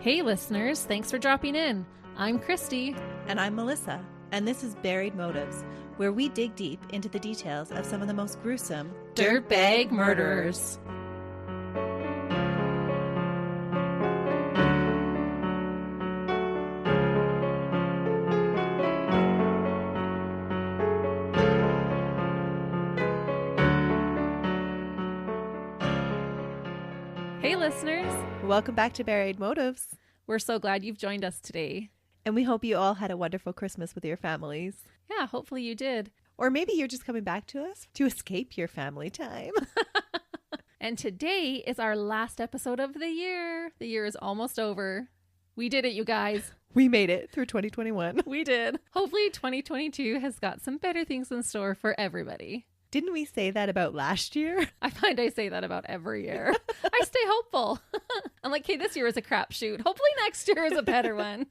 Hey listeners, thanks for dropping in. I'm Christy. And I'm Melissa, and this is Buried Motives, where we dig deep into the details of some of the most gruesome Dirtbag murderers. Hey listeners. Welcome back to Buried Motives. We're so glad you've joined us today. And we hope you all had a wonderful Christmas with your families. Yeah, hopefully you did. Or maybe you're just coming back to us to escape your family time. And today is our last episode of the year. The year is almost over. We did it, you guys. We made it through 2021. We did. Hopefully 2022 has got some better things in store for everybody. Didn't we say that about last year? I find I say that about every year. I stay hopeful. I'm like, hey, this year is a crapshoot. Hopefully next year is a better one.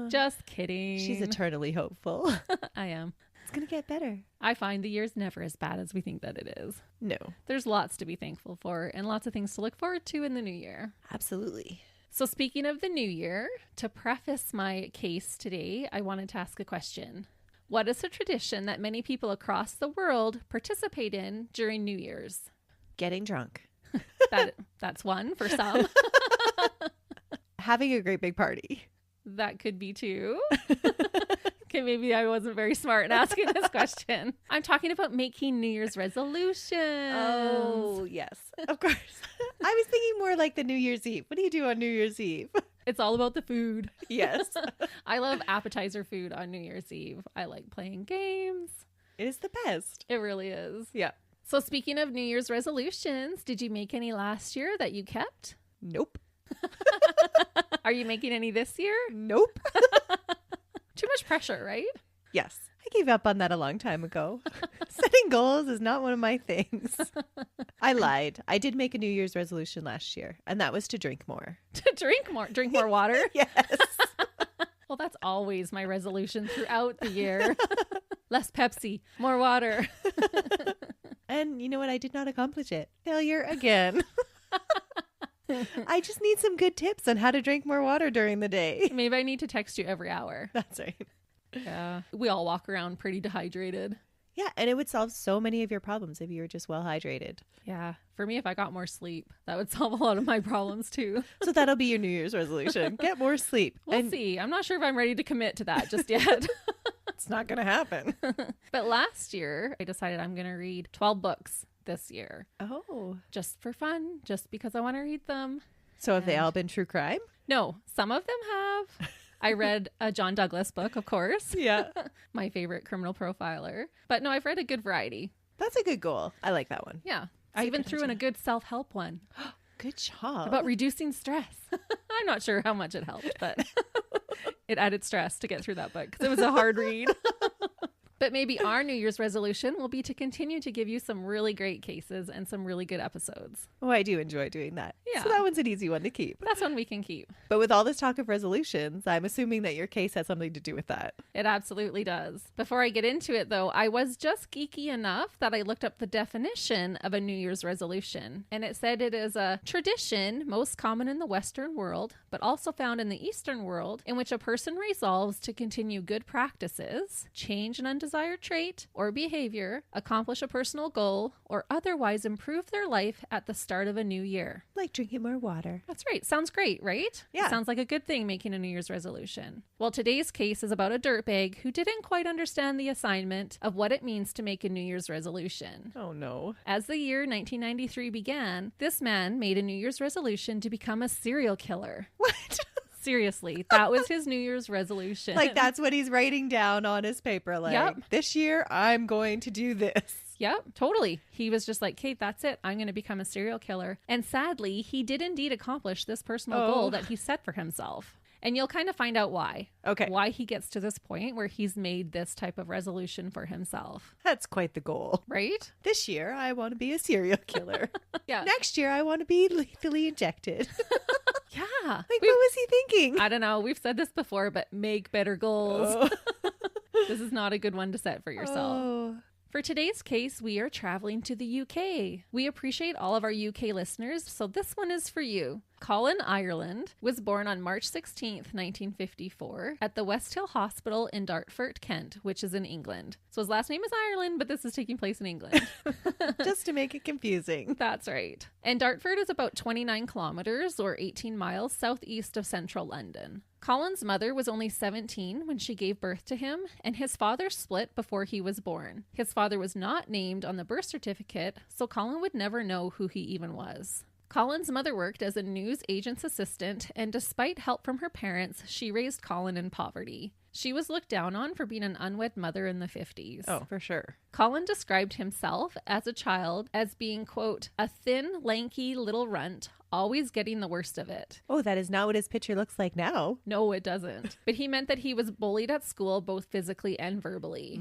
Just kidding. She's eternally hopeful. I am. It's going to get better. I find the year's never as bad as we think that it is. No. There's lots to be thankful for and lots of things to look forward to in the new year. Absolutely. So speaking of the new year, to preface my case today, I wanted to ask a question. What is a tradition that many people across the world participate in during New Year's? Getting drunk. That's one for some. Having a great big party. That could be two. Okay, maybe I wasn't very smart in asking this question. I'm talking about making New Year's resolutions. Oh, yes. Of course. I was thinking more like the New Year's Eve. What do you do on New Year's Eve? It's all about the food. Yes. I love appetizer food on New Year's Eve. I like playing games. It is the best. It really is. Yeah. So speaking of New Year's resolutions, did you make any last year that you kept? Nope. Are you making any this year? Nope. Too much pressure, right? Yes. I gave up on that a long time ago. Setting goals is not one of my things. I lied. I did make a New Year's resolution last year, and that was to drink more. To drink more? Drink more water? Yes. Well, that's always my resolution throughout the year. Less Pepsi, more water. And you know what? I did not accomplish it. Failure again. I just need some good tips on how to drink more water during the day. Maybe I need to text you every hour. That's right. Yeah. We all walk around pretty dehydrated. Yeah, and it would solve so many of your problems if you were just well hydrated. Yeah. For me, if I got more sleep, that would solve a lot of my problems too. So that'll be your New Year's resolution. Get more sleep. We'll see. I'm not sure if I'm ready to commit to that just yet. It's not going to happen. But last year, I decided I'm going to read 12 books this year. Oh. Just for fun, just because I want to read them. So have they all been true crime? No, some of them have. I read a John Douglas book, of course. Yeah. My favorite criminal profiler. But no, I've read a good variety. That's a good goal. I like that one. Yeah. I even threw in a good self-help one. Good job. About reducing stress. I'm not sure how much it helped, but it added stress to get through that book because it was a hard read. But maybe our New Year's resolution will be to continue to give you some really great cases and some really good episodes. Oh, I do enjoy doing that. Yeah. So that one's an easy one to keep. That's one we can keep. But with all this talk of resolutions, I'm assuming that your case has something to do with that. It absolutely does. Before I get into it, though, I was just geeky enough that I looked up the definition of a New Year's resolution. And it said it is a tradition most common in the Western world, but also found in the Eastern world, in which a person resolves to continue good practices, change an undesired trait or behavior, accomplish a personal goal, or otherwise improve their life at the start of a new year. Like drinking more water. That's right. Sounds great, right? Yeah. Sounds like a good thing, making a New Year's resolution. Well, today's case is about a dirtbag who didn't quite understand the assignment of what it means to make a New Year's resolution. Oh, no. As the year 1993 began, this man made a New Year's resolution to become a serial killer. What? Seriously, that was his New Year's resolution. Like that's what he's writing down on his paper. Like, Yep. This year I'm going to do this. Yep, totally. He was just like, Kate, that's it. I'm going to become a serial killer. And sadly, he did indeed accomplish this personal goal that he set for himself. And you'll kind of find out why. Okay. Why he gets to this point where he's made this type of resolution for himself. That's quite the goal. Right? This year I want to be a serial killer. Yeah. Next year I want to be lethally injected. Yeah. Like, what was he thinking? I don't know. We've said this before, but make better goals. Oh. This is not a good one to set for yourself. Oh. For today's case, we are traveling to the UK. We appreciate all of our UK listeners, so this one is for you. Colin Ireland was born on March 16th, 1954, at the West Hill Hospital in Dartford, Kent, which is in England. So his last name is Ireland, but this is taking place in England. Just to make it confusing. That's right. And Dartford is about 29 kilometers or 18 miles southeast of central London. Colin's mother was only 17 when she gave birth to him, and his father split before he was born. His father was not named on the birth certificate, so Colin would never know who he even was. Colin's mother worked as a news agent's assistant, and despite help from her parents, she raised Colin in poverty. She was looked down on for being an unwed mother in the 50s. Oh, for sure. Colin described himself as a child as being, quote, a thin, lanky little runt, always getting the worst of it. Oh, that is not what his picture looks like now. No, it doesn't. But he meant that he was bullied at school, both physically and verbally.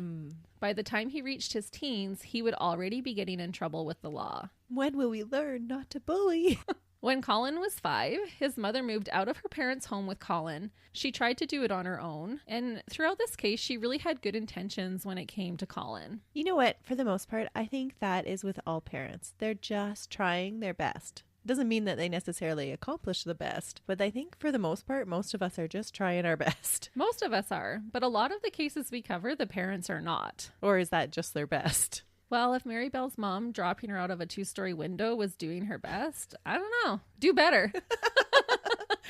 By the time he reached his teens, he would already be getting in trouble with the law. When will we learn not to bully? When Colin was 5, his mother moved out of her parents' home with Colin. She tried to do it on her own, and throughout this case, she really had good intentions when it came to Colin. You know what? For the most part, I think that is with all parents. They're just trying their best. Doesn't mean that they necessarily accomplish the best, but I think for the most part, most of us are just trying our best. Most of us are, but a lot of the cases we cover, the parents are not. Or is that just their best? Well, if Mary Bell's mom dropping her out of a 2-story window was doing her best, I don't know. Do better.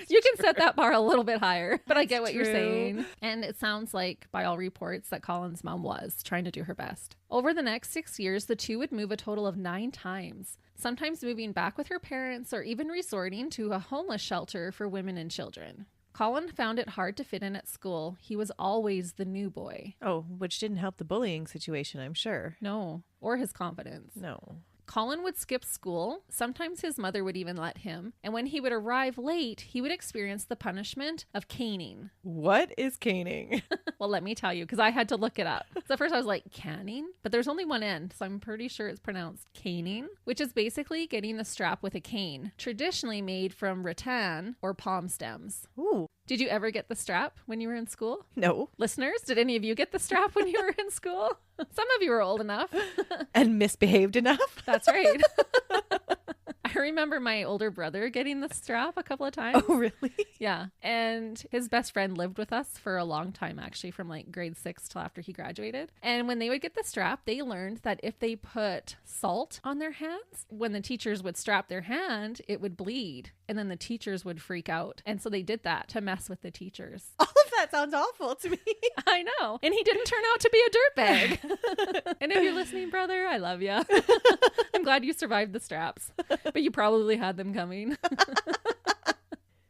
You can set that bar a little bit higher, but I get what you're saying. And it sounds like, by all reports, that Colin's mom was trying to do her best. Over the next 6 years, the two would move a total of 9 times, sometimes moving back with her parents or even resorting to a homeless shelter for women and children. Colin found it hard to fit in at school. He was always the new boy. Oh, which didn't help the bullying situation, I'm sure. No, or his confidence. No. Colin would skip school. Sometimes his mother would even let him. And when he would arrive late, he would experience the punishment of caning. What is caning? Well, let me tell you, because I had to look it up. So at first I was like, canning? But there's only one end, so I'm pretty sure it's pronounced caning, which is basically getting the strap with a cane, traditionally made from rattan or palm stems. Ooh. Did you ever get the strap when you were in school? No. Listeners, did any of you get the strap when you were in school? Some of you were old enough. And misbehaved enough? That's right. I remember my older brother getting the strap a couple of times. Oh, really? Yeah. And his best friend lived with us for a long time, actually, from like grade 6 till after he graduated. And when they would get the strap, they learned that if they put salt on their hands, when the teachers would strap their hand, it would bleed. And then the teachers would freak out. And so they did that to mess with the teachers. All of that sounds awful to me. I know. And he didn't turn out to be a dirtbag. And if you're listening, brother, I love you. I'm glad you survived the straps. But you probably had them coming.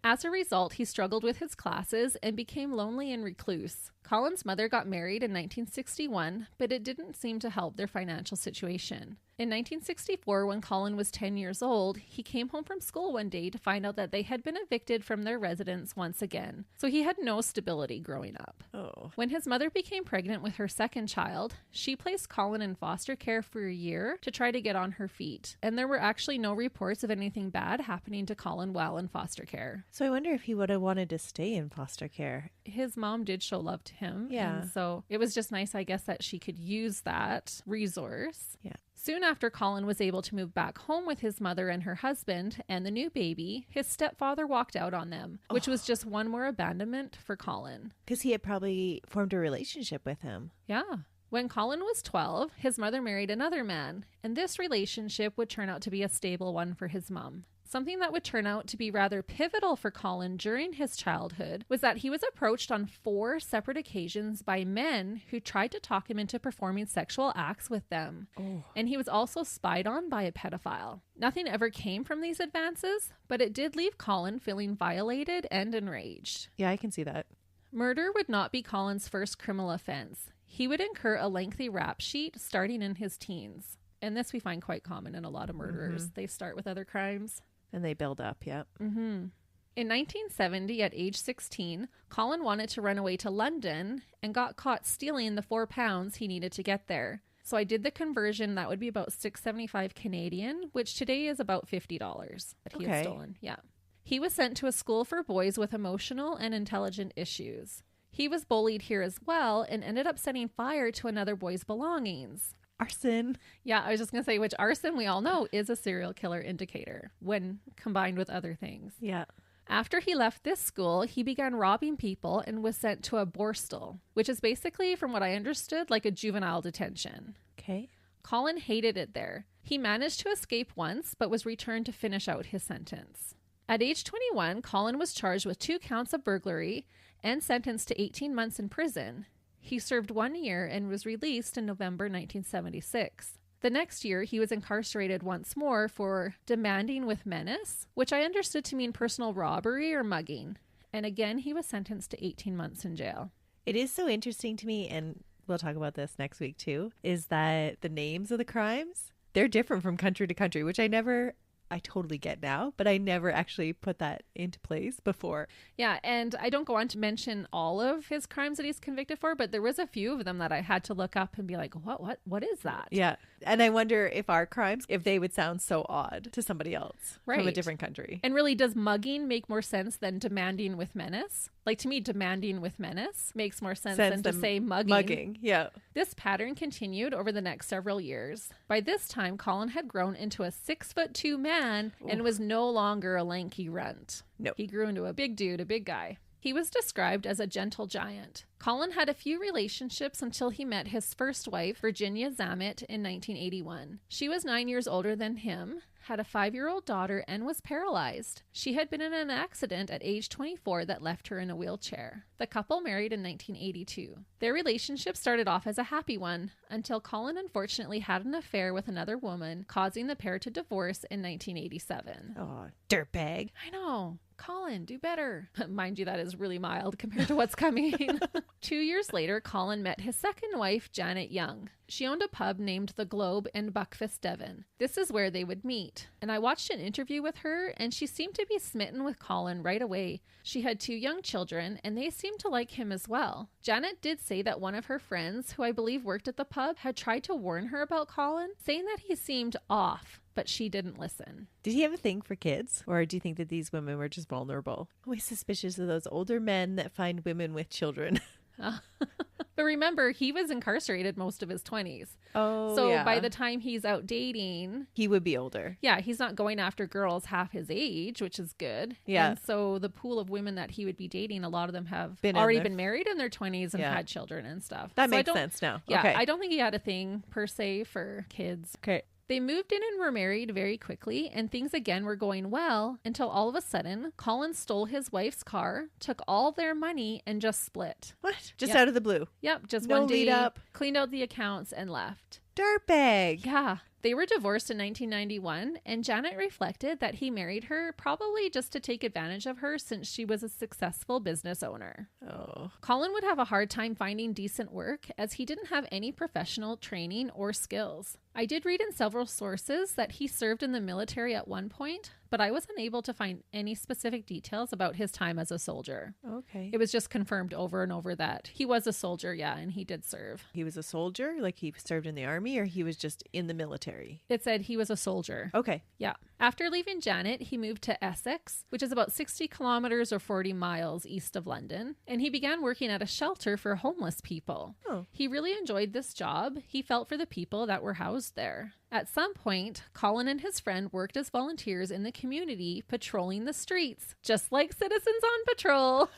As a result, he struggled with his classes and became lonely and recluse. Colin's mother got married in 1961, but it didn't seem to help their financial situation. In 1964, when Colin was 10 years old, he came home from school one day to find out that they had been evicted from their residence once again. So he had no stability growing up. Oh. When his mother became pregnant with her second child, she placed Colin in foster care for a year to try to get on her feet. And there were actually no reports of anything bad happening to Colin while in foster care. So I wonder if he would have wanted to stay in foster care. His mom did show love to him. Yeah. And so it was just nice, I guess, that she could use that resource. Yeah. Soon after Colin was able to move back home with his mother and her husband and the new baby, his stepfather walked out on them, which was just one more abandonment for Colin. Because he had probably formed a relationship with him. Yeah. When Colin was 12, his mother married another man, and this relationship would turn out to be a stable one for his mom. Something that would turn out to be rather pivotal for Colin during his childhood was that he was approached on 4 separate occasions by men who tried to talk him into performing sexual acts with them. Oh. And he was also spied on by a pedophile. Nothing ever came from these advances, but it did leave Colin feeling violated and enraged. Yeah, I can see that. Murder would not be Colin's first criminal offense. He would incur a lengthy rap sheet starting in his teens. And this we find quite common in a lot of murderers. They start with other crimes. And they build up, yeah. In 1970, at age 16, Colin wanted to run away to London and got caught stealing the 4 pounds he needed to get there. So I did the conversion. That would be about $6.75 Canadian, which today is about $50 that he had stolen. Yeah. He was sent to a school for boys with emotional and intelligent issues. He was bullied here as well and ended up setting fire to another boy's belongings. Arson. Yeah, I was just going to say, which arson we all know is a serial killer indicator when combined with other things. Yeah. After he left this school, he began robbing people and was sent to a borstal, which is basically, from what I understood, like a juvenile detention. Okay. Colin hated it there. He managed to escape once, but was returned to finish out his sentence. At age 21, Colin was charged with 2 counts of burglary and sentenced to 18 months in prison. He served 1 year and was released in November 1976. The next year, he was incarcerated once more for demanding with menace, which I understood to mean personal robbery or mugging. And again, he was sentenced to 18 months in jail. It is so interesting to me, and we'll talk about this next week too, is that the names of the crimes, they're different from country to country, which I totally get now, but I never actually put that into place before. Yeah, and I don't go on to mention all of his crimes that he's convicted for, but there was a few of them that I had to look up and be like, what is that? Yeah. And I wonder if our crimes, if they would sound so odd to somebody else from a Right. different country. And really, does mugging make more sense than demanding with menace? Like, to me, demanding with menace makes more sense than to say mugging. Mugging, yeah. This pattern continued over the next several years. By this time, Colin had grown into a 6'2" man and was no longer a lanky runt. No. He grew into a big dude, a big guy. He was described as a gentle giant. Colin had a few relationships until he met his first wife, Virginia Zammit, in 1981. She was 9 years older than him, had a 5-year-old daughter, and was paralyzed. She had been in an accident at age 24 that left her in a wheelchair. The couple married in 1982. Their relationship started off as a happy one until Colin unfortunately had an affair with another woman, causing the pair to divorce in 1987. Oh, dirtbag. I know. Colin, do better. Mind you, that is really mild compared to what's coming. 2 years later, Colin met his second wife, Janet Young. She owned a pub named The Globe in Buckfast, Devon. This is where they would meet. And I watched an interview with her, and she seemed to be smitten with Colin right away. She had 2 young children, and they seemed to like him as well. Janet did say that one of her friends, who I believe worked at the pub, had tried to warn her about Colin, saying that he seemed off, but she didn't listen. Did he have a thing for kids? Or do you think that these women were just vulnerable? Always suspicious of those older men that find women with children. But remember, he was incarcerated most of his 20s. Oh, So yeah. by the time he's out dating, He would be older. yeah, he's not going after girls half his age, which is good. Yeah. And so the pool of women that he would be dating, a lot of them have Been in already their- been married in their 20s and Yeah. had children and stuff. That So I makes don't- sense now. Yeah, Okay. I don't think he had a thing per se for kids. Okay. They moved in and were married very quickly, and things again were going well until all of a sudden, Colin stole his wife's car, took all their money, and just split. What? Just Yeah. out of the blue. Yep, just No one day, lead up. cleaned out the accounts, and left. Dirtbag. Yeah. They were divorced in 1991, and Janet reflected that he married her probably just to take advantage of her since she was a successful business owner. Oh. Colin would have a hard time finding decent work as he didn't have any professional training or skills. I did read in several sources that he served in the military at one point, but I was unable to find any specific details about his time as a soldier. Okay. It was just confirmed over and over that he was a soldier, yeah, and he did serve. He was a soldier, like he served in the army, or he was just in the military? It said he was a soldier. Okay. Yeah. After leaving Janet, he moved to Essex, which is about 60 kilometers or 40 miles east of London, and he began working at a shelter for homeless people. Oh. He really enjoyed this job. He felt for the people that were housed there. At some point, Colin and his friend worked as volunteers in the community patrolling the streets, just like Citizens on Patrol.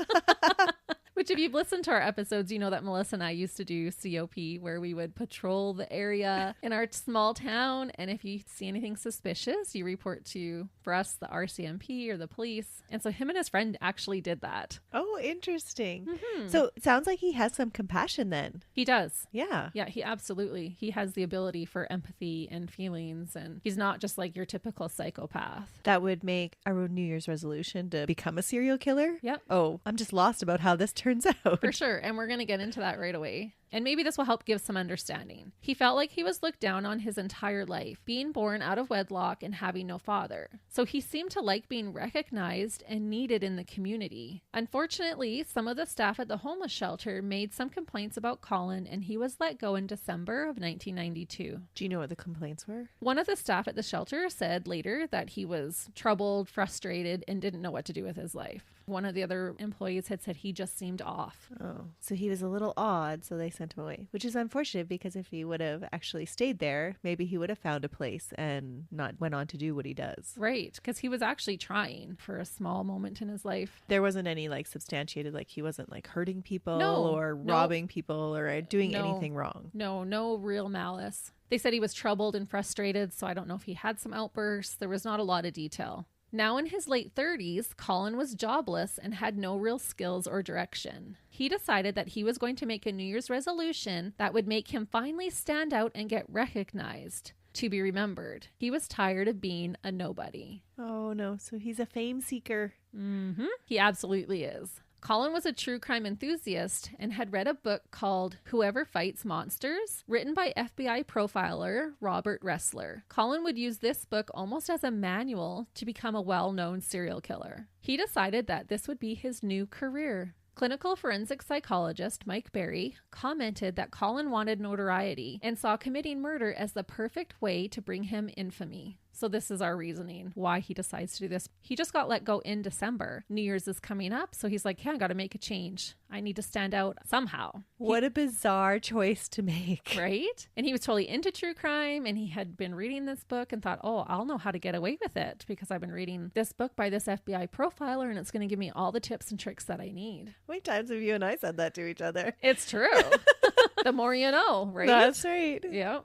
Which, if you've listened to our episodes, you know that Melissa and I used to do COP, where we would patrol the area in our small town. And if you see anything suspicious, you report to, for us, the RCMP or the police. And so him and his friend actually did that. Oh, interesting. Mm-hmm. So it sounds like he has some compassion then. He does. Yeah. Yeah, he absolutely. He has the ability for empathy and feelings. And he's not just like your typical psychopath. That would make a New Year's resolution to become a serial killer. Yep. Oh, I'm just lost about how this turns out. For sure. And we're going to get into that right away. And maybe this will help give some understanding. He felt like he was looked down on his entire life, being born out of wedlock and having no father. So he seemed to like being recognized and needed in the community. Unfortunately, some of the staff at the homeless shelter made some complaints about Colin, and he was let go in December of 1992. Do you know what the complaints were? One of the staff at the shelter said later that he was troubled, frustrated, and didn't know what to do with his life. One of the other employees had said he just seemed off. Oh, so he was a little odd, so they sent him away, which is unfortunate because if he would have actually stayed there, maybe he would have found a place and not went on to do what he does. Right, because he was actually trying for a small moment in his life. There wasn't any like substantiated, like he wasn't like hurting people or No. robbing people or doing No. anything wrong. No real malice. They said he was troubled and frustrated, so I don't know if he had some outbursts. There was not a lot of detail. Now in his late 30s, Colin was jobless and had no real skills or direction. He decided that he was going to make a New Year's resolution that would make him finally stand out and get recognized, to be remembered. He was tired of being a nobody. Oh no, so he's a fame seeker. Mm-hmm. He absolutely is. Colin was a true crime enthusiast and had read a book called Whoever Fights Monsters, written by FBI profiler Robert Ressler. Colin would use this book almost as a manual to become a well-known serial killer. He decided that this would be his new career. Clinical forensic psychologist Mike Berry commented that Colin wanted notoriety and saw committing murder as the perfect way to bring him infamy. So this is our reasoning why he decides to do this. He just got let go in December. New Year's is coming up, so he's like, yeah, I got to make a change. I need to stand out somehow. What a bizarre choice to make. Right? And he was totally into true crime, and he had been reading this book and thought, oh, I'll know how to get away with it because I've been reading this book by this FBI profiler, and it's going to give me all the tips and tricks that I need. How many times have you and I said that to each other? It's true. The more you know, right? That's right. Yeah.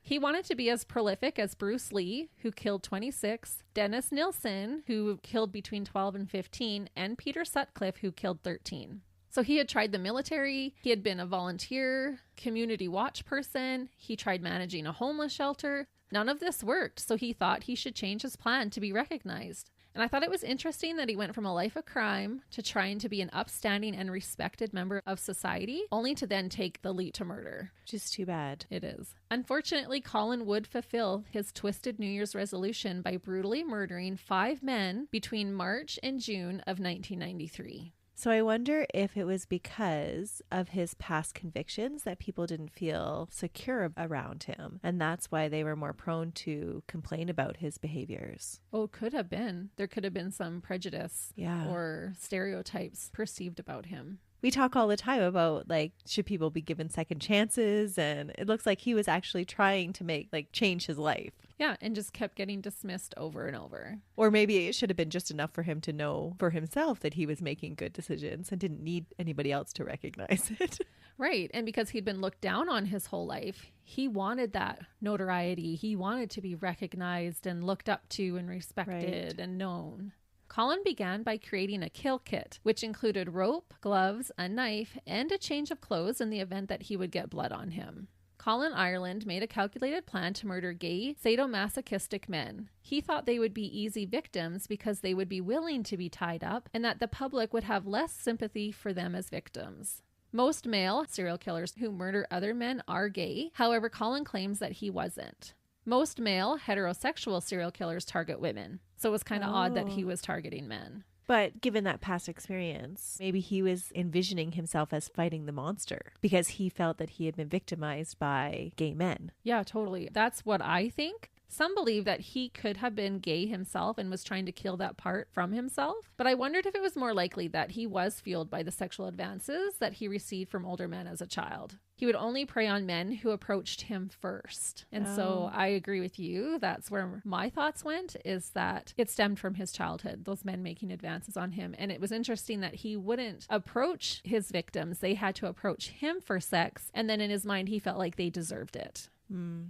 He wanted to be as prolific as Bruce Lee, who killed 26, Dennis Nilsen, who killed between 12 and 15, and Peter Sutcliffe, who killed 13. So he had tried the military, he had been a volunteer, community watch person, he tried managing a homeless shelter. None of this worked, so he thought he should change his plan to be recognized. And I thought it was interesting that he went from a life of crime to trying to be an upstanding and respected member of society, only to then take the leap to murder. Just too bad. It is. Unfortunately, Colin would fulfill his twisted New Year's resolution by brutally murdering 5 men between March and June of 1993. So I wonder if it was because of his past convictions that people didn't feel secure around him. And that's why they were more prone to complain about his behaviors. Oh, could have been. There could have been some prejudice or stereotypes perceived about him. We talk all the time about, like, should people be given second chances? And it looks like he was actually trying to change his life. Yeah, and just kept getting dismissed over and over. Or maybe it should have been just enough for him to know for himself that he was making good decisions and didn't need anybody else to recognize it. Right. And because he'd been looked down on his whole life, he wanted that notoriety. He wanted to be recognized and looked up to and respected and known. Colin began by creating a kill kit, which included rope, gloves, a knife, and a change of clothes in the event that he would get blood on him. Colin Ireland made a calculated plan to murder gay, sadomasochistic men. He thought they would be easy victims because they would be willing to be tied up and that the public would have less sympathy for them as victims. Most male serial killers who murder other men are gay. However, Colin claims that he wasn't. Most male heterosexual serial killers target women. So it was kind of odd that he was targeting men. But given that past experience, maybe he was envisioning himself as fighting the monster because he felt that he had been victimized by gay men. Yeah, totally. That's what I think. Some believe that he could have been gay himself and was trying to kill that part from himself. But I wondered if it was more likely that he was fueled by the sexual advances that he received from older men as a child. He would only prey on men who approached him first. And so I agree with you. That's where my thoughts went, is that it stemmed from his childhood, those men making advances on him. And it was interesting that he wouldn't approach his victims. They had to approach him for sex. And then in his mind, he felt like they deserved it.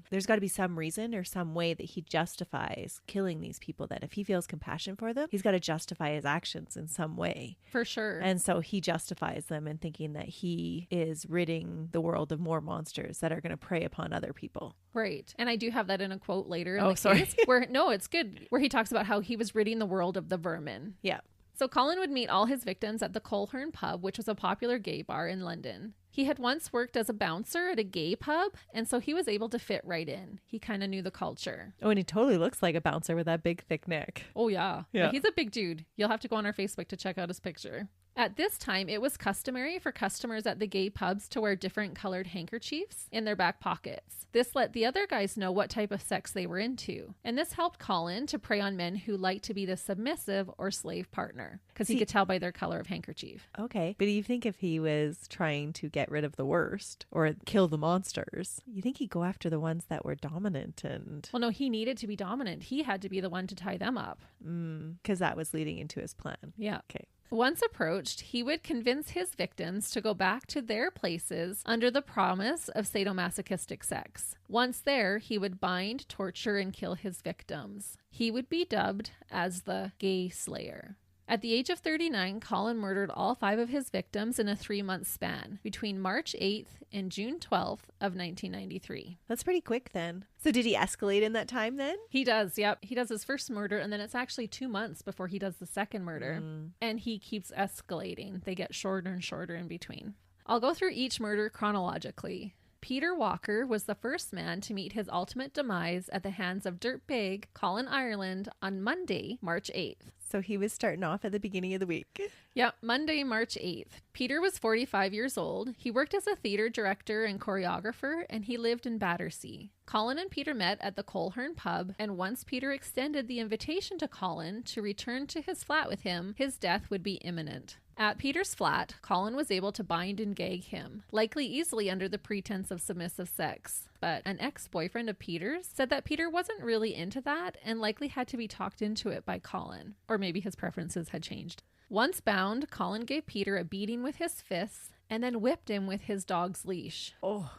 There's got to be some reason or some way that he justifies killing these people, that if he feels compassion for them, he's got to justify his actions in some way. For sure. And so he justifies them in thinking that he is ridding the world of more monsters that are going to prey upon other people. Right. And I do have that in a quote later in the case where, no, it's good, where he talks about how he was ridding the world of the vermin. Yeah. So Colin would meet all his victims at the Coleherne pub, which was a popular gay bar in London. He had once worked as a bouncer at a gay pub, and so he was able to fit right in. He kind of knew the culture. Oh, and he totally looks like a bouncer with that big, thick neck. Oh, yeah. He's a big dude. You'll have to go on our Facebook to check out his picture. At this time, it was customary for customers at the gay pubs to wear different colored handkerchiefs in their back pockets. This let the other guys know what type of sex they were into. And this helped Colin to prey on men who liked to be the submissive or slave partner, because he could tell by their color of handkerchief. Okay. But you think if he was trying to get rid of the worst or kill the monsters, you think he'd go after the ones that were dominant and... Well, no, he needed to be dominant. He had to be the one to tie them up. Because that was leading into his plan. Yeah. Okay. Once approached, he would convince his victims to go back to their places under the promise of sadomasochistic sex. Once there, he would bind, torture, and kill his victims. He would be dubbed as the Gay Slayer. At the age of 39, Colin murdered all 5 of his victims in a 3-month span between March 8th and June 12th of 1993. That's pretty quick then. So did he escalate in that time then? He does, yep. He does his first murder, and then it's actually 2 months before he does the second murder. And he keeps escalating. They get shorter and shorter in between. I'll go through each murder chronologically. Peter Walker was the first man to meet his ultimate demise at the hands of dirtbag Colin Ireland on Monday, March 8th. So he was starting off at the beginning of the week. Yep, Monday, March 8th. Peter was 45 years old. He worked as a theater director and choreographer, and he lived in Battersea. Colin and Peter met at the Coleherne pub, and once Peter extended the invitation to Colin to return to his flat with him, his death would be imminent. At Peter's flat, Colin was able to bind and gag him, likely easily under the pretense of submissive sex. But an ex-boyfriend of Peter's said that Peter wasn't really into that and likely had to be talked into it by Colin. Or maybe his preferences had changed. Once bound, Colin gave Peter a beating with his fists and then whipped him with his dog's leash.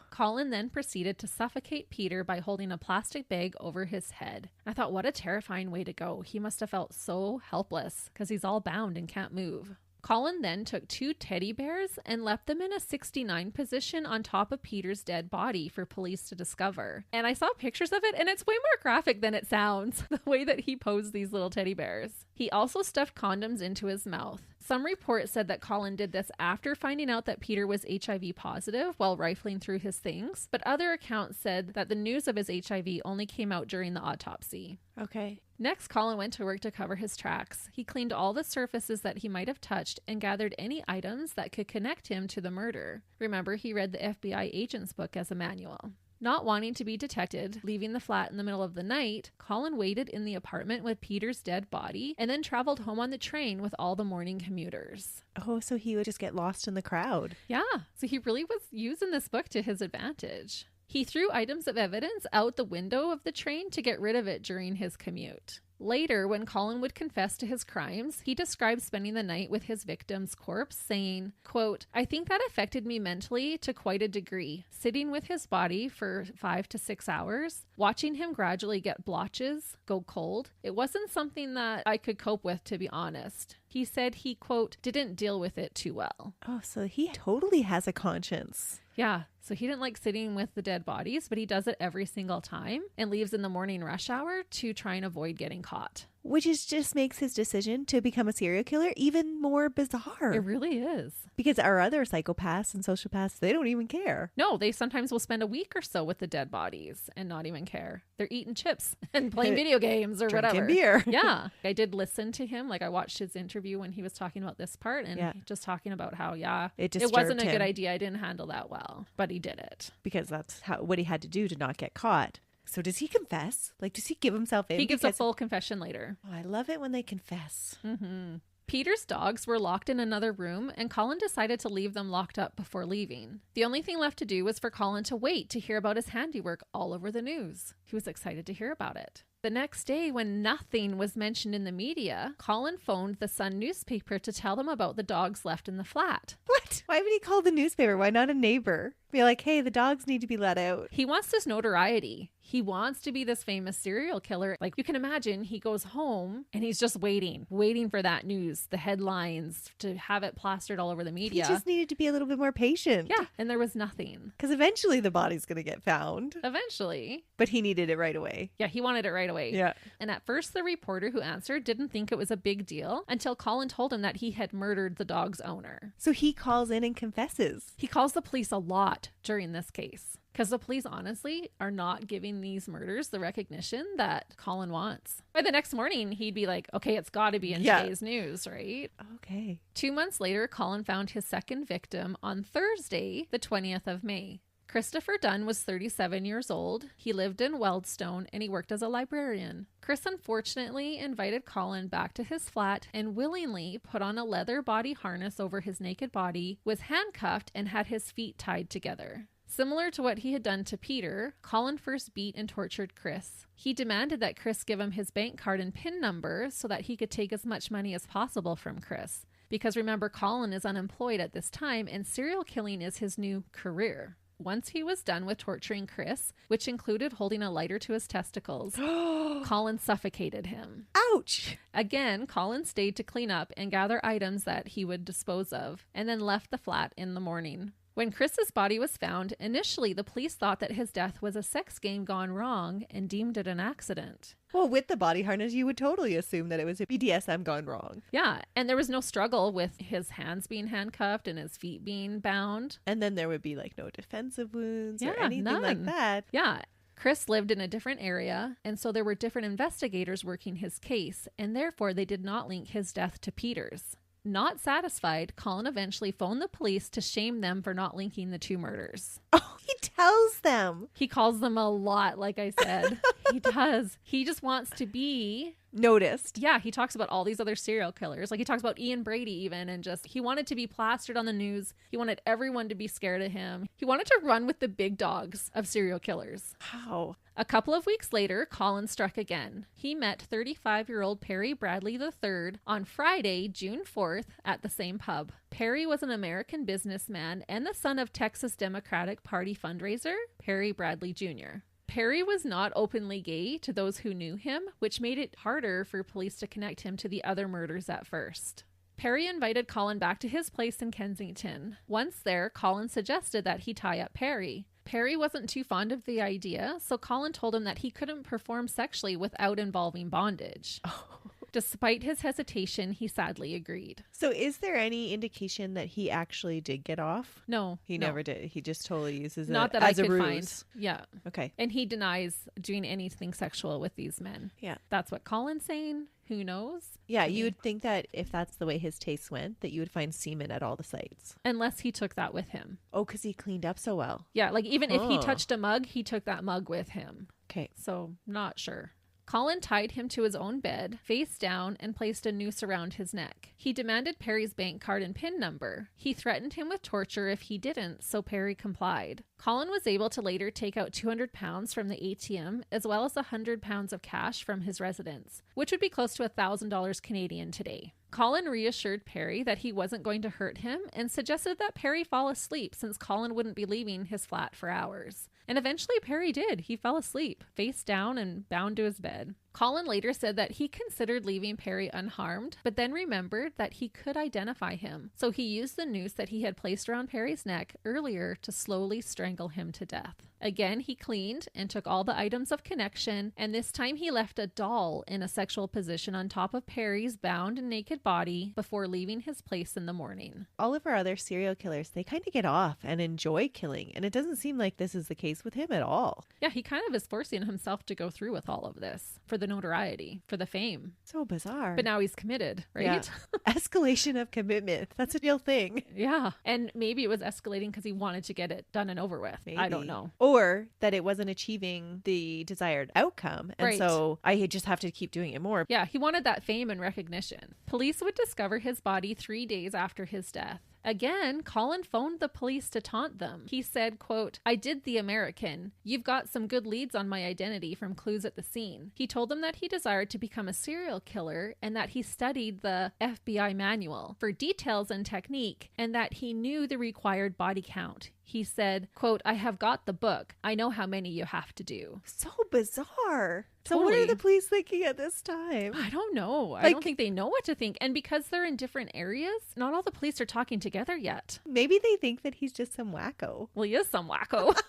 Colin then proceeded to suffocate Peter by holding a plastic bag over his head. I thought, what a terrifying way to go. He must have felt so helpless because he's all bound and can't move. Colin then took 2 teddy bears and left them in a 69 position on top of Peter's dead body for police to discover. And I saw pictures of it, and it's way more graphic than it sounds, the way that he posed these little teddy bears. He also stuffed condoms into his mouth. Some reports said that Colin did this after finding out that Peter was HIV positive while rifling through his things, but other accounts said that the news of his HIV only came out during the autopsy. Okay. Next, Colin went to work to cover his tracks. He cleaned all the surfaces that he might have touched and gathered any items that could connect him to the murder. Remember, he read the FBI agent's book as a manual. Not wanting to be detected, leaving the flat in the middle of the night, Colin waited in the apartment with Peter's dead body and then traveled home on the train with all the morning commuters. Oh, so he would just get lost in the crowd. Yeah, so he really was using this book to his advantage. He threw items of evidence out the window of the train to get rid of it during his commute. Later, when Colin would confess to his crimes, he described spending the night with his victim's corpse, saying, quote, "I think that affected me mentally to quite a degree. Sitting with his body for 5 to 6 hours, watching him gradually get blotches, go cold, it wasn't something that I could cope with, to be honest." He said he, quote, "didn't deal with it too well." Oh, so he totally has a conscience. Yeah, so he didn't like sitting with the dead bodies, but he does it every single time and leaves in the morning rush hour to try and avoid getting caught. Which just makes his decision to become a serial killer even more bizarre. It really is. Because our other psychopaths and sociopaths, they don't even care. No, they sometimes will spend a week or so with the dead bodies and not even care. They're eating chips and playing video games or Drinking whatever. beer. Yeah. I did listen to him. Like I watched his interview when he was talking about this part and just talking about how, it wasn't a him. good idea. I didn't handle that well, but he did it. Because that's what he had to do to not get caught. So does he confess? Like, does he give himself in? He gives a full confession later. Oh, I love it when they confess. Mm-hmm. Peter's dogs were locked in another room, and Colin decided to leave them locked up before leaving. The only thing left to do was for Colin to wait to hear about his handiwork all over the news. He was excited to hear about it. The next day, when nothing was mentioned in the media, Colin phoned the Sun newspaper to tell them about the dogs left in the flat. What? Why would he call the newspaper? Why not a neighbor? Be like, hey, the dogs need to be let out. He wants this notoriety. He wants to be this famous serial killer. Like you can imagine, he goes home and he's just waiting for that news, the headlines, to have it plastered all over the media. He just needed to be a little bit more patient. Yeah, and there was nothing. Because eventually the body's going to get found. Eventually. But he needed it right away. Yeah, he wanted it right away. Yeah. And at first, the reporter who answered didn't think it was a big deal until Colin told him that he had murdered the dog's owner. So he calls in and confesses. He calls the police a lot. stopped during this case. Because the police honestly are not giving these murders the recognition that Colin wants. By the next morning, he'd be like, okay, it's got to be in today's news, right? Okay. 2 months later, Colin found his second victim on Thursday, the 20th of May. Christopher Dunn was 37 years old. He lived in Weldstone and he worked as a librarian. Chris unfortunately invited Colin back to his flat and willingly put on a leather body harness over his naked body, was handcuffed, and had his feet tied together. Similar to what he had done to Peter, Colin first beat and tortured Chris. He demanded that Chris give him his bank card and PIN number so that he could take as much money as possible from Chris. Because remember, Colin is unemployed at this time and serial killing is his new career. Once he was done with torturing Chris, which included holding a lighter to his testicles, Colin suffocated him. Ouch! Again, Colin stayed to clean up and gather items that he would dispose of, and then left the flat in the morning. When Chris's body was found, initially the police thought that his death was a sex game gone wrong and deemed it an accident. Well, with the body harness, you would totally assume that it was a BDSM gone wrong. Yeah, and there was no struggle with his hands being handcuffed and his feet being bound. And then there would be like no defensive wounds or Yeah, anything like none. that. Yeah. Chris lived in a different area, and so there were different investigators working his case, and therefore they did not link his death to Peter's. Not satisfied, Colin eventually phoned the police to shame them for not linking the two murders. Oh, he tells them. He calls them a lot, like I said. He does. He just wants to be Noticed. Yeah, he talks about all these other serial killers. Like he talks about Ian Brady even, and just he wanted to be plastered on the news. He wanted everyone to be scared of him. He wanted to run with the big dogs of serial killers. How? A couple of weeks later, Colin struck again. He met 35-year-old Perry Bradley III on Friday, June 4th, at the same pub. Perry was an American businessman and the son of Texas Democratic Party fundraiser Perry Bradley Jr. Perry was not openly gay to those who knew him, which made it harder for police to connect him to the other murders at first. Perry invited Colin back to his place in Kensington. Once there, Colin suggested that he tie up Perry. Perry wasn't too fond of the idea, so Colin told him that he couldn't perform sexually without involving bondage. Oh. Despite his hesitation, he sadly agreed. So is there any indication that he actually did get off? No. He never did. He just totally uses Not it that as I a could ruse. find. Yeah. Okay. And he denies doing anything sexual with these men. Yeah. That's what Colin's saying. Who knows? Yeah, you would think that if that's the way his tastes went, that you would find semen at all the sites. Unless he took that with him. Oh, because he cleaned up so well. Yeah, like even if he touched a mug, he took that mug with him. Okay. So, not sure. Colin tied him to his own bed, face down, and placed a noose around his neck. He demanded Perry's bank card and PIN number. He threatened him with torture if he didn't, so Perry complied. Colin was able to later take out £200 from the ATM, as well as £100 of cash from his residence, which would be close to $1,000 Canadian today. Colin reassured Perry that he wasn't going to hurt him and suggested that Perry fall asleep since Colin wouldn't be leaving his flat for hours. And eventually Perry did. He fell asleep, face down and bound to his bed. Colin later said that he considered leaving Perry unharmed, but then remembered that he could identify him. So he used the noose that he had placed around Perry's neck earlier to slowly strangle him to death. Again, he cleaned and took all the items of connection, and this time he left a doll in a sexual position on top of Perry's bound and naked body before leaving his place in the morning. All of our other serial killers, they kind of get off and enjoy killing, and it doesn't seem like this is the case with him at all. Yeah, he kind of is forcing himself to go through with all of this for the notoriety, for the fame. So bizarre. But now he's committed, right? Yeah. Escalation of commitment. That's a real thing. Yeah. And maybe it was escalating because he wanted to get it done and over with. Maybe. I don't know. Or that it wasn't achieving the desired outcome. And Right. so I just have to keep doing it more. Yeah, he wanted that fame and recognition. Police would discover his body 3 days after his death. Again, Colin phoned the police to taunt them. He said, quote, "I did the American. You've got some good leads on my identity from clues at the scene." He told them that he desired to become a serial killer and that he studied the FBI manual for details and technique and that he knew the required body count. He said, quote, "I have got the book. I know how many you have to do." So bizarre. So what are Totally. the police thinking at this time? I don't know. I Like- don't think they know what to think. And because they're in different areas, not all the police are talking together yet. Maybe they think that he's just some wacko. Well, he is some wacko.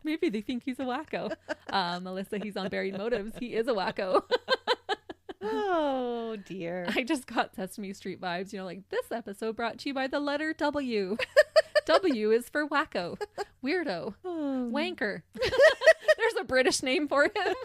Maybe they think he's a wacko. Melissa, he's on Buried Motives. He is a wacko. Oh dear. I just got Sesame Street vibes. You know, like this episode brought to you by the letter W. W is for wacko, weirdo, wanker. There's a British name for him.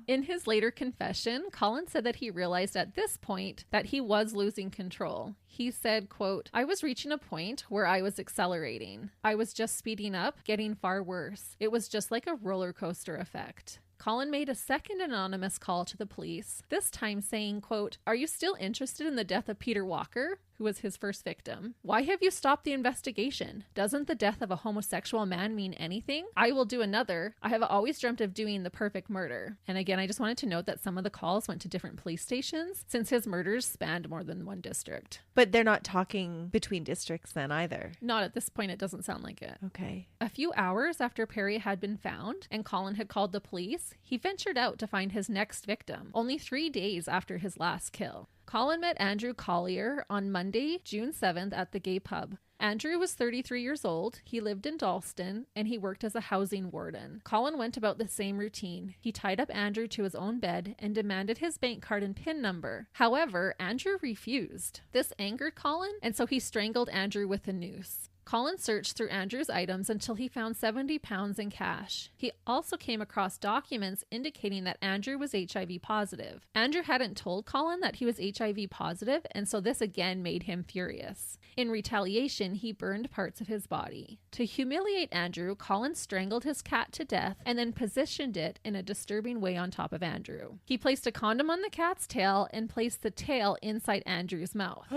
In his later confession, Colin said that he realized at this point that he was losing control. He said, quote, "I was reaching a point where I was accelerating. I was just speeding up, getting far worse. It was just like a roller coaster effect." Colin made a second anonymous call to the police, this time saying, quote, "Are you still interested in the death of Peter Walker, who was his first victim? Why have you stopped the investigation? Doesn't the death of a homosexual man mean anything? I will do another. I have always dreamt of doing the perfect murder." And again, I just wanted to note that some of the calls went to different police stations since his murders spanned more than one district. But they're not talking between districts then either. Not at this point, it doesn't sound like it. Okay. A few hours after Perry had been found and Colin had called the police, he ventured out to find his next victim, only 3 days after his last kill. Colin met Andrew Collier on Monday, June 7th at the gay pub. Andrew was 33 years old, he lived in Dalston, and he worked as a housing warden. Colin went about the same routine. He tied up Andrew to his own bed and demanded his bank card and PIN number. However, Andrew refused. This angered Colin, and so he strangled Andrew with a noose. Colin searched through Andrew's items until he found 70 pounds in cash. He also came across documents indicating that Andrew was HIV positive. Andrew hadn't told Colin that he was HIV positive, and so this again made him furious. In retaliation, he burned parts of his body. To humiliate Andrew, Colin strangled his cat to death and then positioned it in a disturbing way on top of Andrew. He placed a condom on the cat's tail and placed the tail inside Andrew's mouth.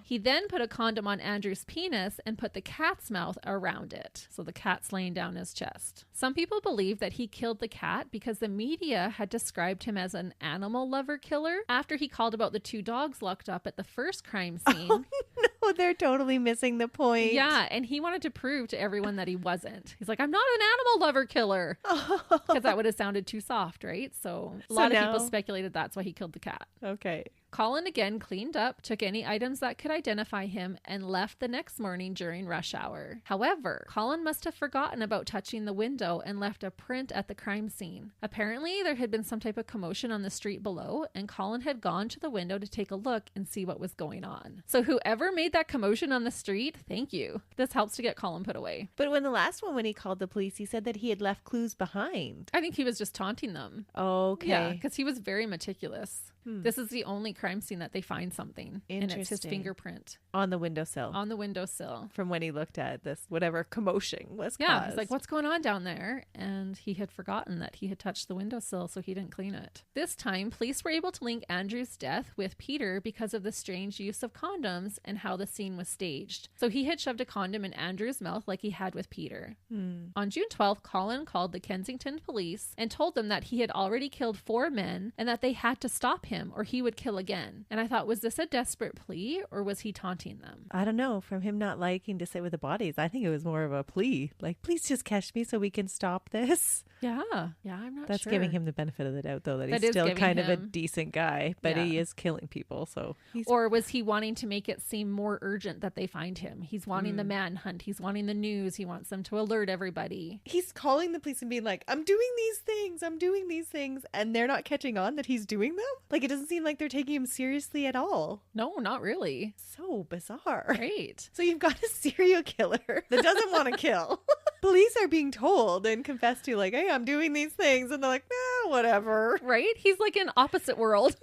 He then put a condom on Andrew's penis and put the cat's mouth around it, so the cat's laying down his chest. Some people believe that he killed the cat because the media had described him as an animal lover killer after he called about the 2 dogs locked up at the first crime scene. Oh, no, they're totally missing the point. Yeah, and he wanted to prove to everyone that he wasn't. He's like, "I'm not an animal lover killer," because that would have sounded too soft, right? So a lot of people speculated that's why he killed the cat. Okay. Colin again cleaned up, took any items that could identify him, and left the next morning during rush hour. However, Colin must have forgotten about touching the window and left a print at the crime scene. Apparently, there had been some type of commotion on the street below, and Colin had gone to the window to take a look and see what was going on. So whoever made that commotion on the street, thank you. This helps to get Colin put away. But when the last one, when he called the police, he said that he had left clues behind. I think he was just taunting them. Okay. Yeah, because he was very meticulous. This is the only crime scene that they find something. And it's his fingerprint. On the windowsill. On the windowsill. From when he looked at this, whatever commotion was caused. Yeah, he's like, "What's going on down there?" And he had forgotten that he had touched the windowsill, so he didn't clean it. This time, police were able to link Andrew's death with Peter because of the strange use of condoms and how the scene was staged. So he had shoved a condom in Andrew's mouth like he had with Peter. On June 12th, Colin called the Kensington police and told them that he had already killed 4 men and that they had to stop him or he would kill again. And I thought, was this a desperate plea or was he taunting them? I don't know. From him not liking to sit with the bodies, I think it was more of a plea. Like, please just catch me so we can stop this. Yeah, I'm not That's sure. giving him the benefit of the doubt, though, that That he's is still giving kind of a him- decent guy, but he is killing people. So Or was he wanting to make it seem more urgent that they find him? He's wanting the manhunt. He's wanting the news. He wants them to alert everybody. he's calling the police and being like, I'm doing these things. I'm doing these things. And they're not catching on that he's doing them. Like, it doesn't seem like they're taking him seriously at all. No, not really. So bizarre. Right. So you've got a serial killer that doesn't want to kill. Police are being told and confessed to, like, hey, I'm doing these things. And they're like, nah, whatever. Right? He's like in opposite world.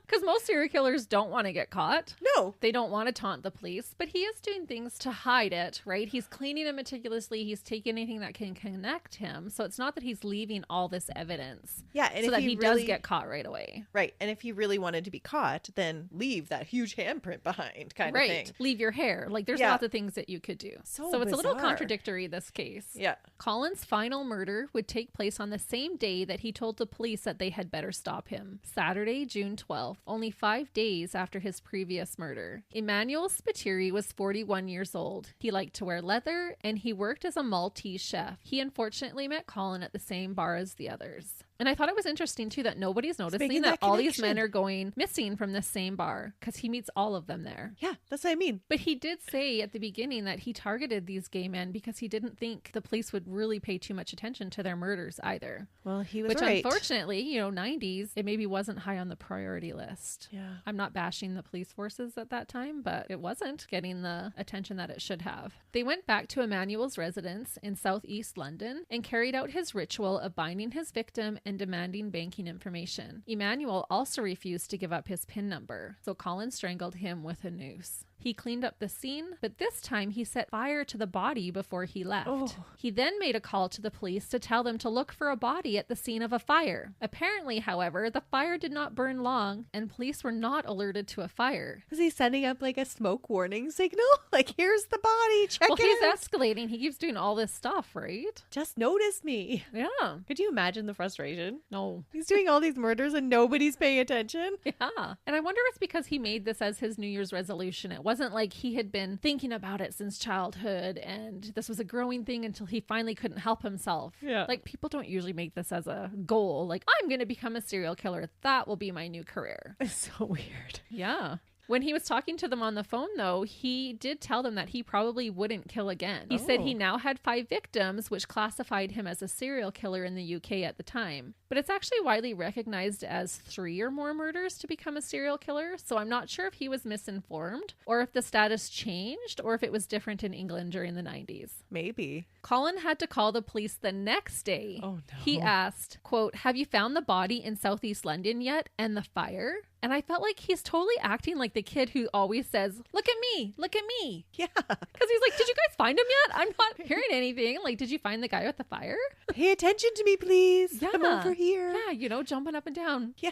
Because most serial killers don't want to get caught. No. They don't want to taunt the police, but he is doing things to hide it, right? He's cleaning it meticulously. He's taking anything that can connect him. So it's not that he's leaving all this evidence. Yeah. And so if that he really does get caught right away. Right. And if he really wanted to be caught, then leave that huge handprint behind kind of thing. Leave your hair. Like there's lots of things that you could do. So it's a little bizarre. contradictory, this case. Yeah. Colin's final murder would take place on the same day that he told the police that they had better stop him. Saturday, June 12th, only 5 days after his previous murder. Emmanuel Spiteri was 41 years old. He liked to wear leather and he worked as a Maltese chef. He unfortunately met Colin at the same bar as the others. And I thought it was interesting too that nobody's noticing making that that all these connection. men are going missing from the same bar because he meets all of them there. Yeah, that's what I mean. But he did say at the beginning that he targeted these gay men because he didn't think the police would really pay too much attention to their murders either. Well, he was Which right. unfortunately, 90s, it maybe wasn't high on the priority list. Yeah. I'm not bashing the police forces at that time, but it wasn't getting the attention that it should have. They went back to Emmanuel's residence in southeast London and carried out his ritual of binding his victim and demanding banking information. Emmanuel also refused to give up his PIN number, so Colin strangled him with a noose. He cleaned up the scene, but this time he set fire to the body before he left. Oh. He then made a call to the police to tell them to look for a body at the scene of a fire. Apparently, however, the fire did not burn long and police were not alerted to a fire. Was he sending up like a smoke warning signal? Like, here's the body, check Well, it he's out. escalating. He keeps doing all this stuff, right? Just notice me. Yeah. Could you imagine the frustration? No. He's doing all these murders and nobody's paying attention. Yeah. And I wonder if it's because he made this as his New Year's resolution. It wasn't like he had been thinking about it since childhood and this was a growing thing until he finally couldn't help himself. Yeah. Like, people don't usually make this as a goal. Like, I'm going to become a serial killer. That will be my new career. It's so weird. Yeah. When he was talking to them on the phone, though, he did tell them that he probably wouldn't kill again. He said he now had 5 victims, which classified him as a serial killer in the UK at the time. But it's actually widely recognized as 3 or more murders to become a serial killer, so I'm not sure if he was misinformed, or if the status changed, or if it was different in England during the 90s. Maybe. Colin had to call the police the next day. Oh, no. He asked, quote, "Have you found the body in southeast London yet? And the fire?" And I felt like he's totally acting like the kid who always says, look at me, look at me. Yeah. Because he's like, did you guys find him yet? I'm not hearing anything. Like, did you find the guy with the fire? Pay attention to me, please. Yeah. I'm over here. Yeah, jumping up and down. Yeah.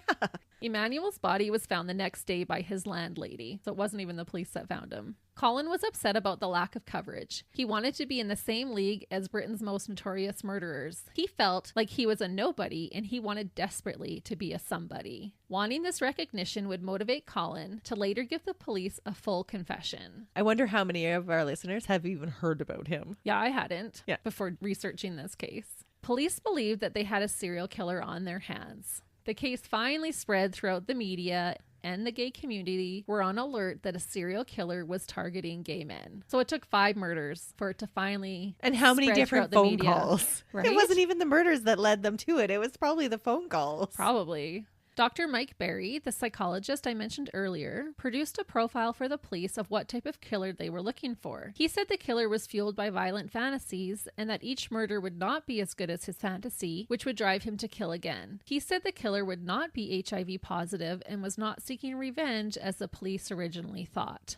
Emmanuel's body was found the next day by his landlady, so it wasn't even the police that found him. Colin was upset about the lack of coverage. He wanted to be in the same league as Britain's most notorious murderers. He felt like he was a nobody and he wanted desperately to be a somebody. Wanting this recognition would motivate Colin to later give the police a full confession. I wonder how many of our listeners have even heard about him. Yeah, I hadn't Yeah. before researching this case. Police believed that they had a serial killer on their hands. The case finally spread throughout the media, and the gay community were on alert that a serial killer was targeting gay men. So it took 5 murders for it to finally And how many spread different throughout the phone media. calls? Right? It wasn't even the murders that led them to it. It was probably the phone calls. Probably. Dr. Mike Berry, the psychologist I mentioned earlier, produced a profile for the police of what type of killer they were looking for. He said the killer was fueled by violent fantasies and that each murder would not be as good as his fantasy, which would drive him to kill again. He said the killer would not be HIV positive and was not seeking revenge as the police originally thought.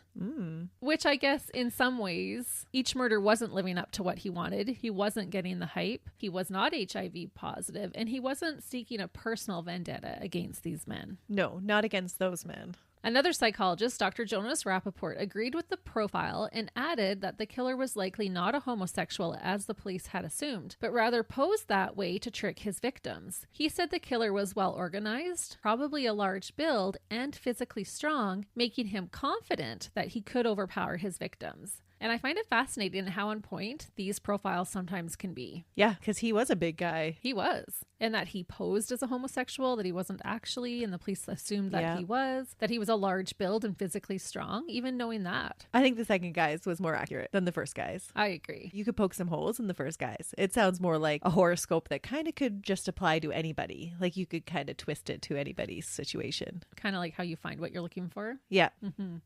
Which I guess in some ways, each murder wasn't living up to what he wanted. He wasn't getting the hype. He was not HIV positive, and he wasn't seeking a personal vendetta against these men. No, not against those men. Another psychologist, Dr. Jonas Rappaport, agreed with the profile and added that the killer was likely not a homosexual as the police had assumed, but rather posed that way to trick his victims. He said the killer was well organized, probably a large build, and physically strong, making him confident that he could overpower his victims. And I find it fascinating how on point these profiles sometimes can be. Yeah, because he was a big guy. He was. And that he posed as a homosexual, that he wasn't actually, and the police assumed that Yeah. he was, that he was a large build and physically strong, even knowing that. I think the second guy's was more accurate than the first guy's. I agree. You could poke some holes in the first guy's. It sounds more like a horoscope that kind of could just apply to anybody. Like you could kind of twist it to anybody's situation. Kind of like how you find what you're looking for. Yeah.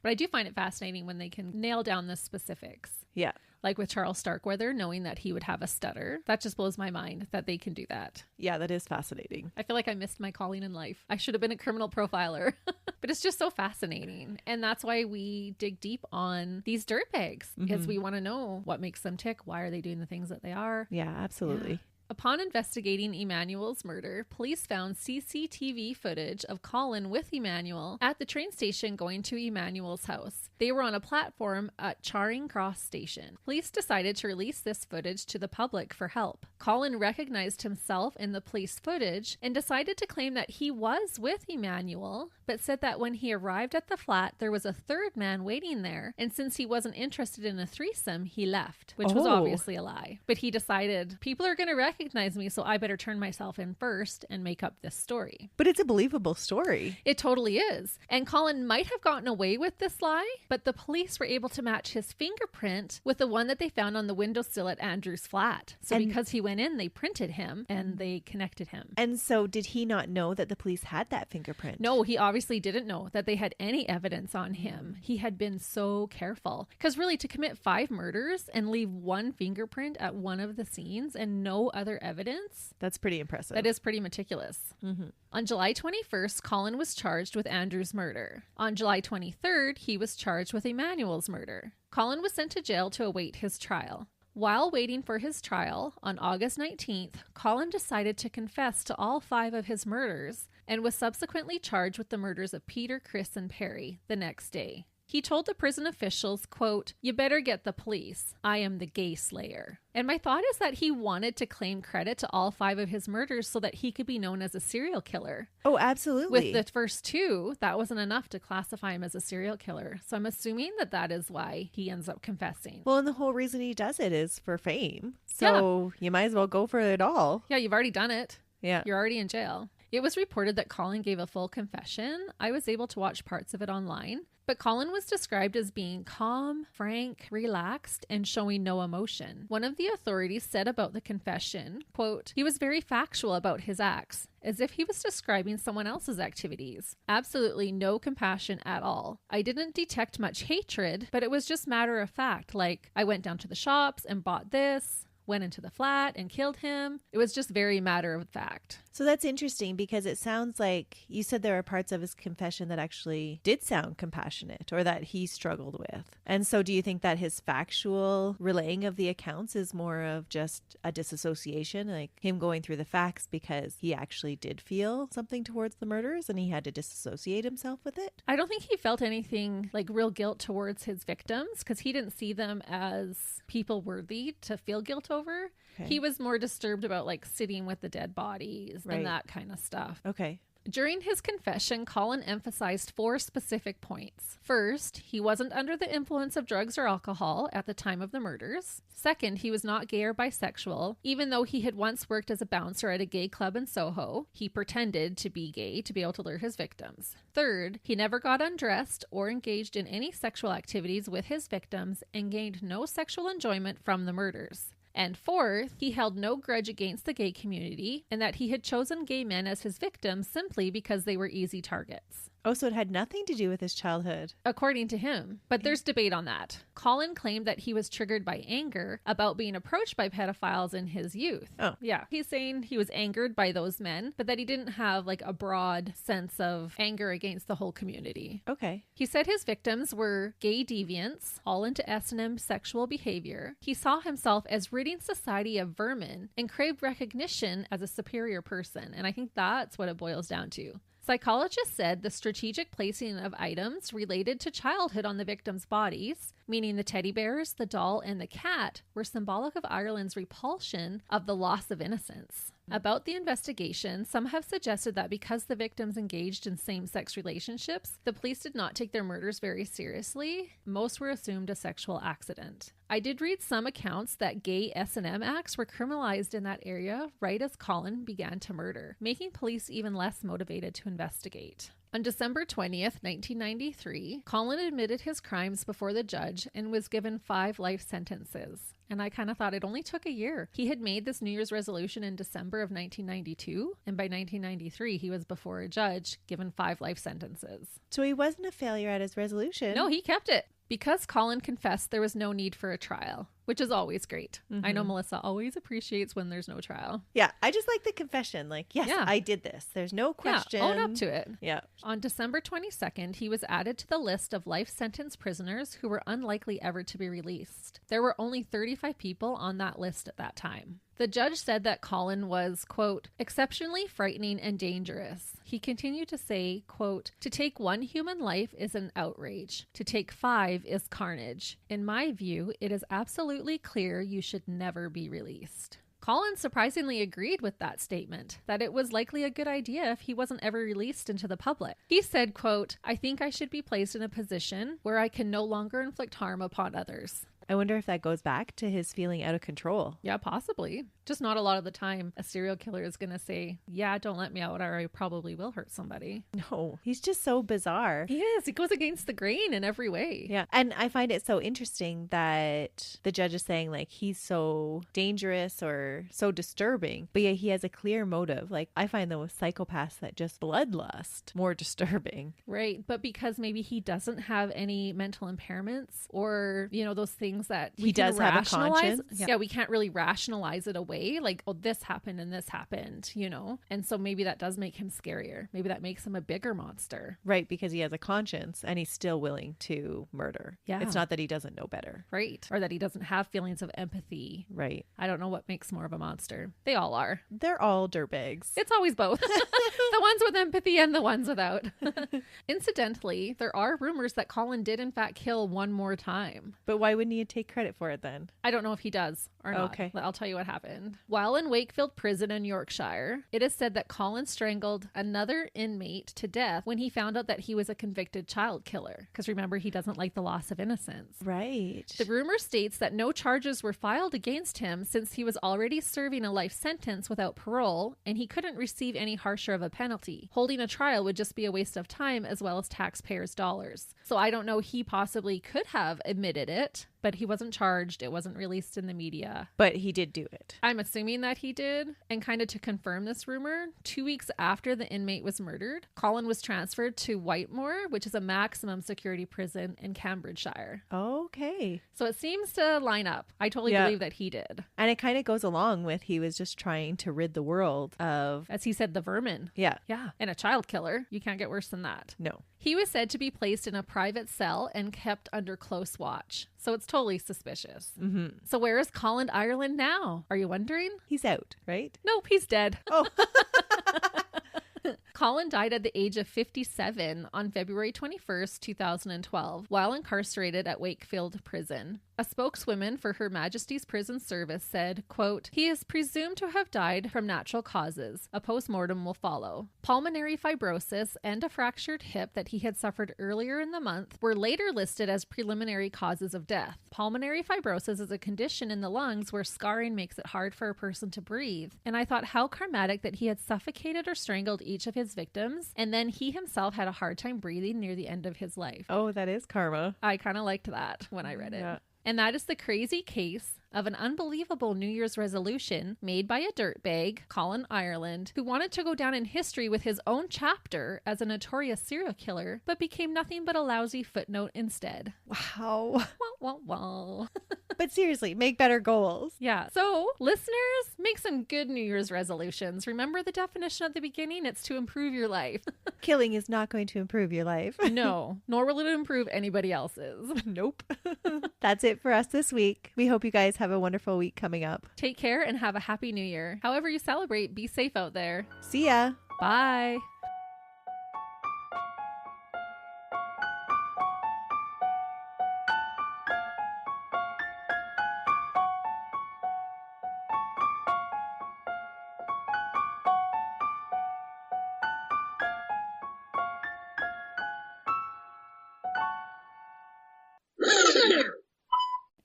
But I do find it fascinating when they can nail down the specifics. Yeah. Like with Charles Starkweather, knowing that he would have a stutter. That just blows my mind that they can do that. Yeah, that is fascinating. I feel like I missed my calling in life. I should have been a criminal profiler. But it's just so fascinating. And that's why we dig deep on these dirtbags, because we want to know what makes them tick. Why are they doing the things that they are? Yeah, absolutely. Upon investigating Emmanuel's murder, police found CCTV footage of Colin with Emmanuel at the train station going to Emmanuel's house. They were on a platform at Charing Cross Station. Police decided to release this footage to the public for help. Colin recognized himself in the police footage and decided to claim that he was with Emmanuel, but said that when he arrived at the flat, there was a third man waiting there, and since he wasn't interested in a threesome, he left, which was Oh. obviously a lie. But he decided people are going to recognize recognize me, so I better turn myself in first and make up this story. But it's a believable story. It totally is. And Colin might have gotten away with this lie, but the police were able to match his fingerprint with the one that they found on the windowsill at Andrew's flat. So because he went in, they printed him and they connected him. And so did he not know that the police had that fingerprint? No, he obviously didn't know that they had any evidence on him. He had been so careful. Because really, to commit 5 murders and leave one fingerprint at one of the scenes and no other evidence, that's pretty impressive. That is pretty meticulous. Mm-hmm. On July 21st, Colin was charged with Andrew's murder. On July 23rd, he was charged with Emmanuel's murder. Colin was sent to jail to await his trial. While waiting for his trial, on August 19th, Colin decided to confess to all 5 of his murders and was subsequently charged with the murders of Peter, Chris, and Perry the next day. He told the prison officials, quote, "You better get the police. I am the gay slayer." And my thought is that he wanted to claim credit to all 5 of his murders so that he could be known as a serial killer. Oh, absolutely. With the first 2, that wasn't enough to classify him as a serial killer. So I'm assuming that that is why he ends up confessing. Well, and the whole reason he does it is for fame. So you might as well go for it all. Yeah, you've already done it. Yeah. You're already in jail. It was reported that Colin gave a full confession. I was able to watch parts of it online. But Colin was described as being calm, frank, relaxed, and showing no emotion. One of the authorities said about the confession, quote, "He was very factual about his acts, as if he was describing someone else's activities. Absolutely no compassion at all. I didn't detect much hatred, but it was just matter of fact, like I went down to the shops and bought this, went into the flat and killed him. It was just very matter of fact." So that's interesting because it sounds like you said there were parts of his confession that actually did sound compassionate or that he struggled with. And so do you think that his factual relaying of the accounts is more of just a disassociation, like him going through the facts because he actually did feel something towards the murders and he had to disassociate himself with it? I don't think he felt anything like real guilt towards his victims because he didn't see them as people worthy to feel guilt over. Okay. He was more disturbed about like sitting with the dead bodies and that kind of stuff. Okay. During his confession, Colin emphasized 4 specific points. First, he wasn't under the influence of drugs or alcohol at the time of the murders. Second, he was not gay or bisexual. Even though he had once worked as a bouncer at a gay club in Soho, he pretended to be gay to be able to lure his victims. Third, he never got undressed or engaged in any sexual activities with his victims and gained no sexual enjoyment from the murders. And fourth, he held no grudge against the gay community and that he had chosen gay men as his victims simply because they were easy targets. Oh, so it had nothing to do with his childhood. According to him. But there's debate on that. Colin claimed that he was triggered by anger about being approached by pedophiles in his youth. Oh. Yeah. He's saying he was angered by those men, but that he didn't have like a broad sense of anger against the whole community. Okay. He said his victims were gay deviants, all into S&M sexual behavior. He saw himself as ridding society of vermin and craved recognition as a superior person. And I think that's what it boils down to. Psychologists said the strategic placing of items related to childhood on the victims' bodies, meaning the teddy bears, the doll, and the cat, were symbolic of Ireland's repulsion of the loss of innocence. About the investigation, some have suggested that because the victims engaged in same-sex relationships, the police did not take their murders very seriously. Most were assumed a sexual accident. I did read some accounts that gay S&M acts were criminalized in that area right as Colin began to murder, making police even less motivated to investigate. On December 20th, 1993, Colin admitted his crimes before the judge and was given 5 life sentences. And I kind of thought it only took a year. He had made this New Year's resolution in December of 1992, and by 1993, he was before a judge, given 5 life sentences. So he wasn't a failure at his resolution. No, he kept it. Because Colin confessed, there was no need for a trial, which is always great. Mm-hmm. I know Melissa always appreciates when there's no trial. Yeah, I just like the confession. Like, yes, I did this. There's no question. Yeah, own up to it. Yeah. On December 22nd, he was added to the list of life sentence prisoners who were unlikely ever to be released. There were only 35 people on that list at that time. The judge said that Colin was, quote, exceptionally frightening and dangerous. He continued to say, quote, to take 1 human life is an outrage. To take 5 is carnage. In my view, it is absolutely clear you should never be released. Colin surprisingly agreed with that statement, that it was likely a good idea if he wasn't ever released into the public. He said, quote, I think I should be placed in a position where I can no longer inflict harm upon others. I wonder if that goes back to his feeling out of control. Yeah, possibly. Just not a lot of the time a serial killer is going to say, yeah, don't let me out or I probably will hurt somebody. No, he's just so bizarre. He is. He goes against the grain in every way. Yeah. And I find it so interesting that the judge is saying like he's so dangerous or so disturbing, but yet he has a clear motive. Like I find those psychopaths that just bloodlust more disturbing. Right. But because maybe he doesn't have any mental impairments or, you know, those things that he does have a conscience. Yeah, we can't really rationalize it away. Like, oh, this happened, you know? And so maybe that does make him scarier. Maybe that makes him a bigger monster. Right. Because he has a conscience and he's still willing to murder. Yeah. It's not that he doesn't know better. Right. Or that he doesn't have feelings of empathy. Right. I don't know what makes more of a monster. They all are. They're all dirtbags. It's always both. The ones with empathy and the ones without. Incidentally, there are rumors that Colin did in fact kill one more time. But why wouldn't he take credit for it then? I don't know if he does or not. Okay. I'll tell you what happened. While in Wakefield Prison in Yorkshire, it is said that Colin strangled another inmate to death when he found out that he was a convicted child killer. Because remember, he doesn't like the loss of innocence. Right. The rumor states that no charges were filed against him since he was already serving a life sentence without parole, and he couldn't receive any harsher of a penalty. Holding a trial would just be a waste of time as well as taxpayers' dollars. So I don't know, he possibly could have admitted it, but he wasn't charged. It wasn't released in the media. But he did do it. I'm assuming that he did. And kind of to confirm this rumor, 2 weeks after the inmate was murdered, Colin was transferred to Whitemoor, which is a maximum security prison in Cambridgeshire. Okay. So it seems to line up. I totally believe that he did. And it kind of goes along with he was just trying to rid the world of, as he said, the vermin. Yeah. Yeah. And a child killer. You can't get worse than that. No. He was said to be placed in a private cell and kept under close watch. So it's totally suspicious. Mm-hmm. So where is Colin Ireland now? Are you wondering? He's out, right? Nope, he's dead. Oh. Colin died at the age of 57 on February 21st, 2012, while incarcerated at Wakefield Prison. A spokeswoman for Her Majesty's Prison Service said, quote, "He is presumed to have died from natural causes. A post-mortem will follow. Pulmonary fibrosis and a fractured hip that he had suffered earlier in the month were later listed as preliminary causes of death. Pulmonary fibrosis is a condition in the lungs where scarring makes it hard for a person to breathe. And I thought how karmatic that he had suffocated or strangled each of his victims, and then he himself had a hard time breathing near the end of his life." Oh, that is karma. I kind of liked that when I read it. Yeah. And that is the crazy case of an unbelievable New Year's resolution made by a dirtbag, Colin Ireland, who wanted to go down in history with his own chapter as a notorious serial killer, but became nothing but a lousy footnote instead. Wow. Wah, wah, wah. But seriously, make better goals. Yeah. So, listeners, make some good New Year's resolutions. Remember the definition at the beginning? It's to improve your life. Killing is not going to improve your life. No, nor will it improve anybody else's. Nope. That's it for us this week. We hope you guys have a wonderful week coming up. Take care and have a happy new year. However you celebrate, be safe out there. See ya. Bye.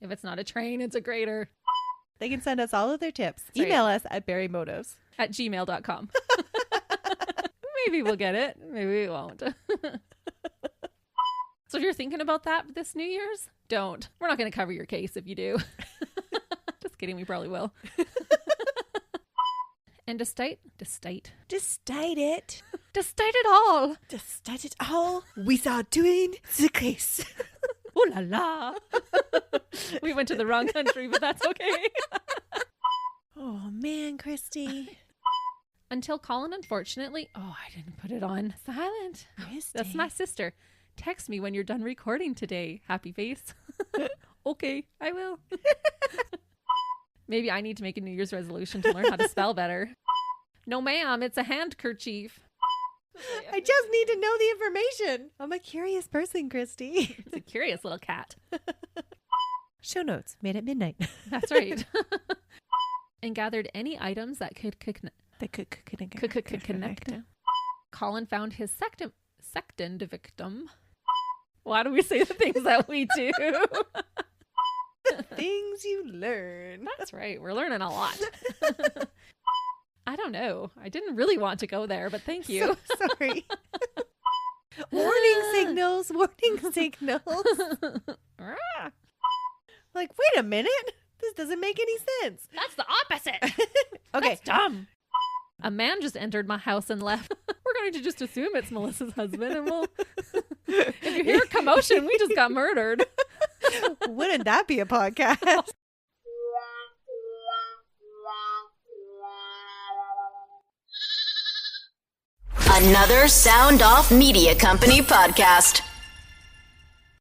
If it's not a train, it's a grater. They can send us all of their tips. That's Email us at berrymotives@gmail.com. Maybe we'll get it. Maybe we won't. So if you're thinking about that this New Year's, don't. We're not going to cover your case if you do. Just kidding. We probably will. And despite it all, we are doing the case. ooh la la. We went to the wrong country, but that's okay. Oh man, Christy. Until Colin, unfortunately, I didn't put it on silent. Christy. That's my sister. Text me when you're done recording today, happy face. Okay, I will. Maybe I need to make a New Year's resolution to learn how to spell better. No, ma'am, it's a handkerchief. I just need to know the information. I'm a curious person, Christy. It's a curious little cat. Show notes made at midnight. That's right. And gathered any items that could connect. Colin found his second victim. Why do we say the things that we do? things you learn. That's right. We're learning a lot. I don't know. I didn't really want to go there, but thank you. So sorry. Warning signals. Warning signals. Like, wait a minute. This doesn't make any sense. That's the opposite. Okay. That's dumb. A man just entered my house and left. We're going to just assume it's Melissa's husband, and we'll... If you hear commotion, we just got murdered. Wouldn't that be a podcast? Another Sound Off Media Company podcast.